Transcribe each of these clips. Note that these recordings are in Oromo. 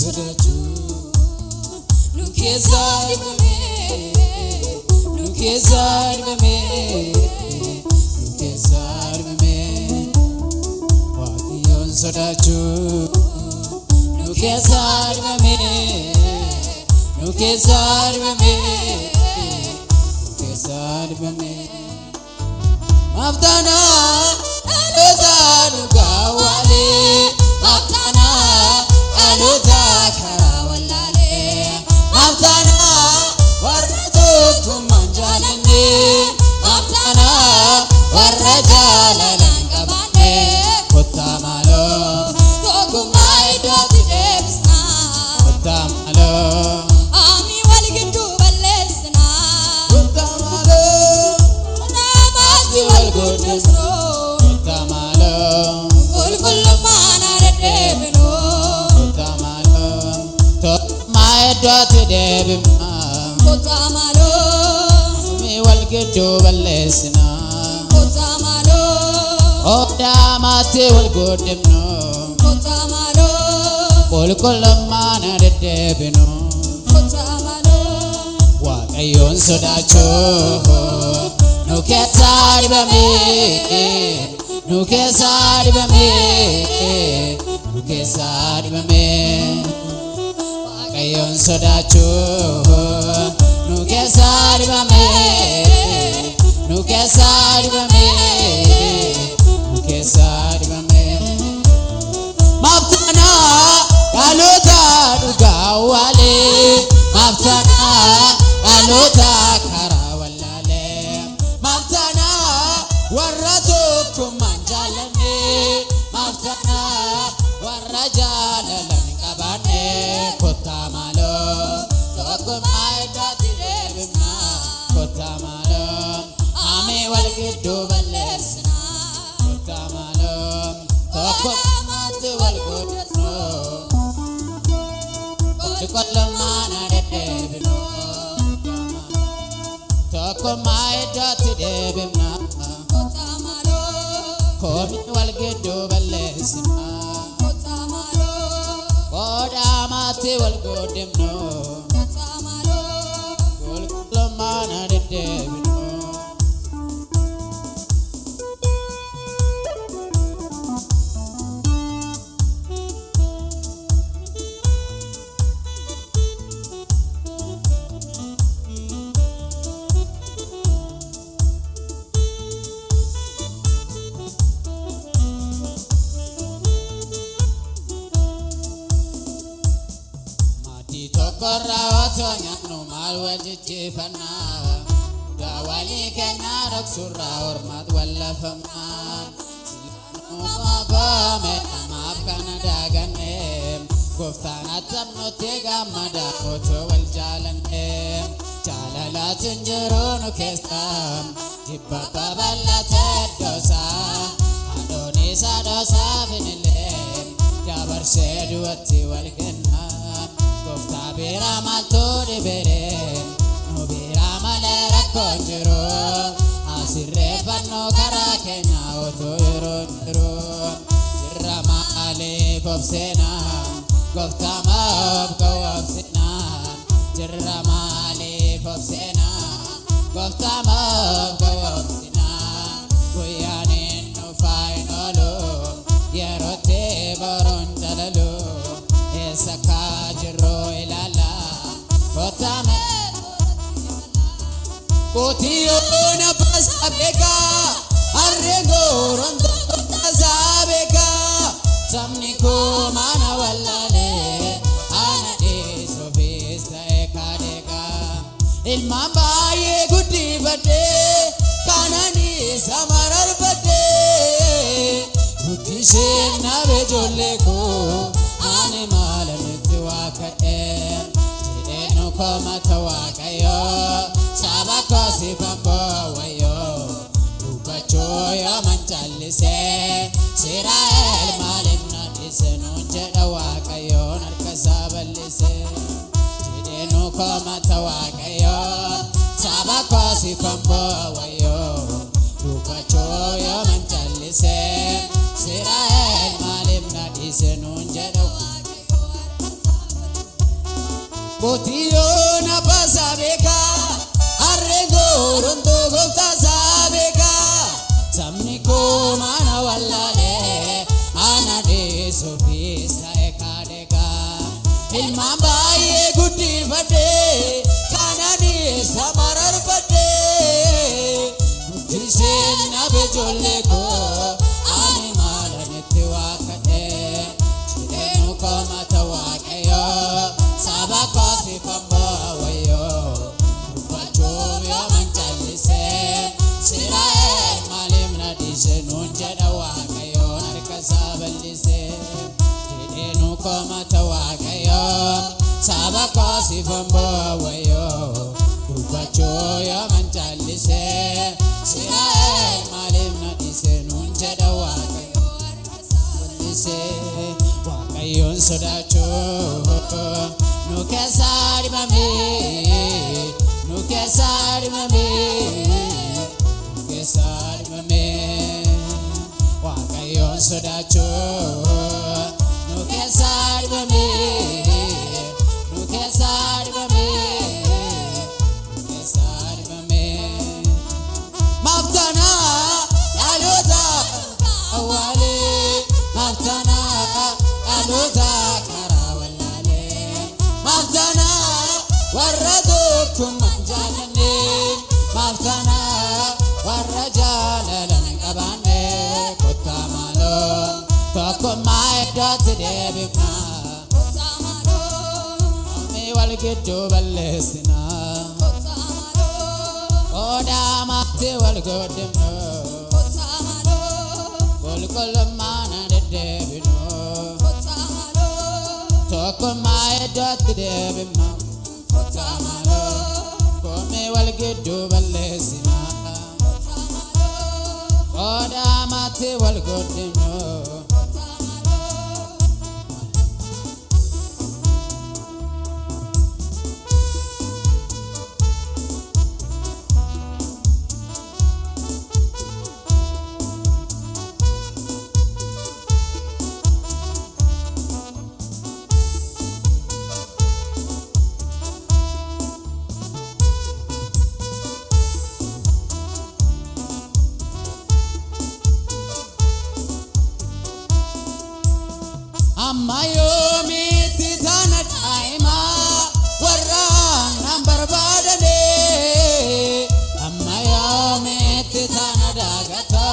sodachu nukezari bame nukezari bame waqiyon sodachu nukezari bame nukezari bame Maftana alota gawale Maftana alota karawalale Maftana waratu kumanjalane Maftana warajalalan kabane Kotamalo tokumai doti debsna Kotamalo ami walgindu balesna Kotamalo namati walgudesno Kotamalo kulkulumana redebno Kotamalo tokumai doti debsna Kotamalo mi walgindu balesna Kotamalo odamati walgudemno Kotamalo kulkulumana redebno Kotamalo waqiyon sodachu nukezari bame nukezari bame waqiyon sodachu nukezari bame Maftana alota dugawale Maftana alota karawalale Maftana waratu kumanjalane Maftana warajalalan kabane Kotamalo tokumai doti debna Kotamalo ame walgiddu balesna Kotamalo tokumati walgudno Kotamana debno tokumai doti debna Kotamalo komi walgiddu balesna Kotamalo kodamati walgudno Kotamalo Kotamana debno Korawatonya no malwajifana dawali kena raksura hormat wallafama silano babame amapkana daganem goftana tamno tega mada foto wal jalanem jalalatin jerono kestam jibba balata dosa adonisa dosa binilem jabar seduati wal genna Tabira malto de bere no bira malera conjuro asirre panno karakena otoiro nro sirama ale bobsena goftama bobsena sirama ale bobsena goftama bobsena goyane no finalo yerote baron dalalo esaka Kotiyo na pasabeka arrego rondo pasabeka samni ko mana wallale anade sobista ekadeka ilma baye gudi bade kanani samarar bade gudi se na bejolle ko ane malanit wakate jideno ko matawakayo sabako sifambo wayo ubachoya manchalise sirael malimna disenunje dawakayo narkasabalise jideno ko matawakayo sabako sifambo wayo ubachoya manchalise sirael malimna disenunje dawakayo Kotiyo na pasabeka arrego rondo gota sabeka samni ko mana wallale anade sofisa ekadega ilma baye gudi fade kanani samarar fade mutisen nabe jolle ko ani malane tiwakade chidenu ko matawakayo sabako sifamba wayo upacho yo manchalise sirae malim na disenu jada wakayo narikasabalise chidenu ko matawakayo sabako sifamba wayo upacho yo manchalise sirae malim na disenu jada wakayo narikasabalise wakayo sodacho Nukesari mami, nukesari mami, nukesari mami. Wakayon sodacho, nukesari mami, nukesari mami, nukesari mami. Maftana, alota, awale, maftana, alota. Maftana warrado kumanjalane maftana warrajalan kabane kotamalo tokomai dot debima kotamalo ame walgedo balesina kotamalo oda mate walgodemno kotamalo kolkolmana debino kotamalo tokomai dot debima kotamalo kome walgedo balesina kotamalo oda mate walgodemno kotamalo Amayo miti thana taima warra number badane amayo miti thana dagata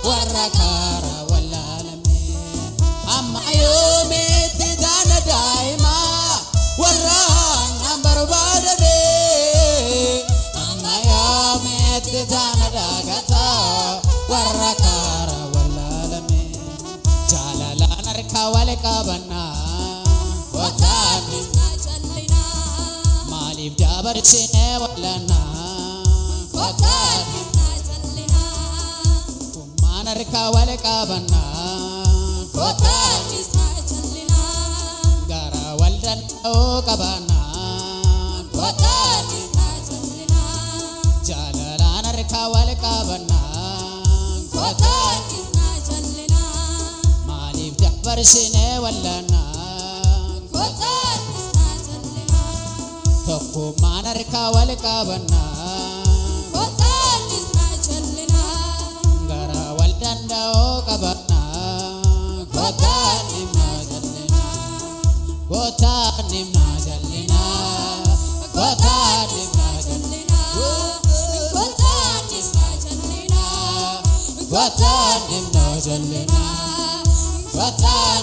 warra kara wallalame amayo miti thana taima warra number badane amayo miti thana dagata warra kara wallalame jalala Kawale kabana watani najallina malif jabar sine walana watani najallina kumanar kawale kabana watani najallina gara waldan o kabana watani najallina jalalanar kawale kabana watani Barsine wallana kotan isnajallina tokko manar kawal kabana kotan isnajallina gara waldanda o kabana kotan isnajallina kotan isnajallina kotan isnajallina kotan isnajallina kotan isnajallina Watan